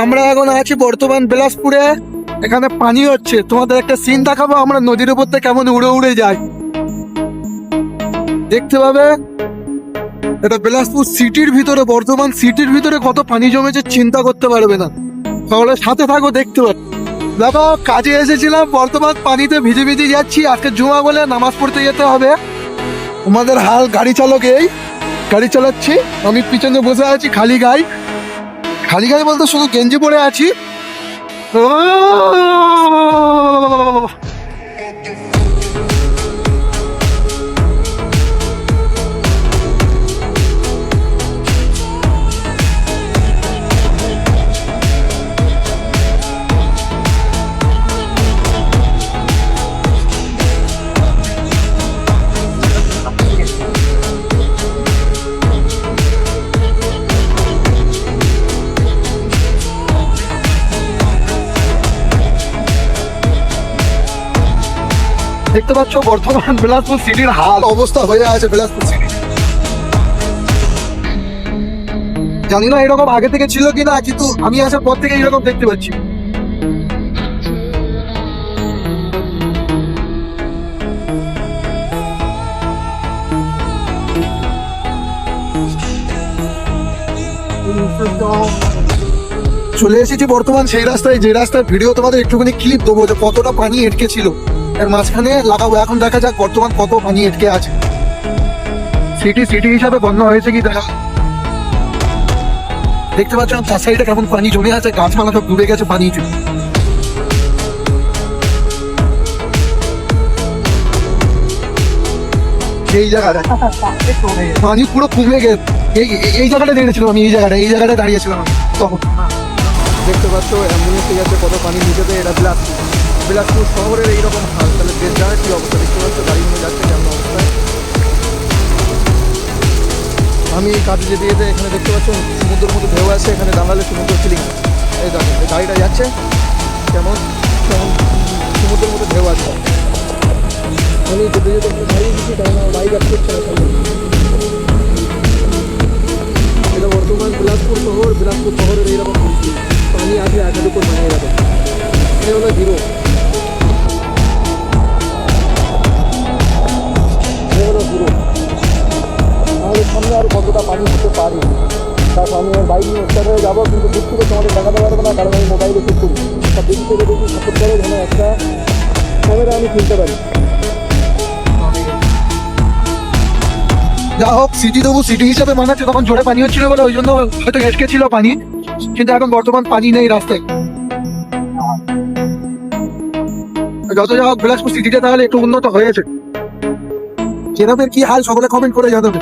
আমরা এখন আছি বর্তমান বিলাসপুরে। এখানে পানি হচ্ছে, তোমাদের একটা সিন দেখাবো। আমরা নদীর উপর থেকে কেমন উড়ে উড়ে যাই দেখতে পাবে। এটা বিলাসপুর সিটির ভিতরে, বর্ধমান সিটির ভিতরে কত পানি জমেছে চিন্তা করতে পারবে না। তাহলে সাথে থাকো, দেখতে পাবে। দেখো, কাজে এসেছিলাম, বর্তমান পানিতে ভিজে ভিজে যাচ্ছি। আজকে জুমা বলে নামাজ পড়তে যেতে হবে। আমাদের হাল গাড়ি চালক, এই গাড়ি চালাচ্ছি আমি, পিছনে বসে আছি খালি গায়ে। খালি গায়ে বলতে শুধু গেঞ্জি পরে আছি। দেখতে পাচ্ছ বর্তমান বিলাসপুর সিটির হাল অবস্থা হয়ে আছে। বিলাসপুর সিটি জানি না এরকম আগে থেকে ছিল কিনা, কিন্তু আমি আসার পর থেকে এরকম দেখতে পাচ্ছি। চলে এসেছি বর্তমান সেই রাস্তায়, যে রাস্তার ভিডিও তোমাদের একটুখানি ক্লিপ দেবো, যে কতটা পানি আটকে ছিল। এর মাঝখানে লাগাবো, এখন দেখা যাক বর্তমান কত পানি আটকে আছে। সিটি হিসাবে গণ্য হয়েছে কি দেখা। দেখতে পাচ্ছ চার সাইডে কেমন পানি জমে আছে, গাছপালা সব ডুবে গেছে পানিতে। এই জায়গাটা পানি পুরো কমে গেছে। এই জায়গাটা দাঁড়িয়েছিলাম আমি, এই জায়গাটা দাঁড়িয়েছিলাম আমি তখন। দেখতে পাচ্ছ অ্যাম্বুলেন্স গেছে, কত পানি নিচেতে। এটা বিলাসপুর শহরের এইরকম হাল, তাহলে দেশ জায়গায় কি অবস্থা দেখতে পাচ্ছ। গাড়ি নিয়ে যাচ্ছে কেমন অবস্থায়। আমি কাজে যেতে যেতে এখানে দেখতে পাচ্ছ সমুদ্রের মতো ঢেউ আছে, এখানে দাঁড়ালে সমুদ্র ফিলিং। এই দেখো এই গাড়িটা যাচ্ছে কেমন কেমন সমুদ্রের মতো ঢেউ আছে। আমি যেতে যেতে দাঁড়িয়ে দিচ্ছি, কারণ বাইক আসছে না সামনে। এটা বর্তমান বিলাসপুর শহরের এইরকম পানি আছে আগের উপর বানিয়ে যাবে। এটা হলো হিরো, আমাদের সামনে আর কতটা পানি হতে পারে। তারপর আমি আমার বাইক নিয়ে স্টার্ট হয়ে যাবো, কিন্তু দূর থেকে তোমাদের দেখাতে পারবো না, কারণ আমি মোবাইলে শুট করি। তা দেখি থেকে দেখি সাপোর্ট করে যেন একটা ক্যামেরা আমি কিনতে পারি। যা হোক, সিটি তবু সিটি হিসাবে মানাচ্ছে। তখন জোরে পানি হচ্ছিল বলে ওই জন্য হয়তো এসকে ছিল পানি, কিন্তু এখন বর্তমান পানি নেই রাস্তায়। যত যা হোক বিলাসপুর সিটিটা তাহলে একটু উন্নত হয়েছে। যেরকম কি হাল সকলে কমেন্ট করে জানাবে।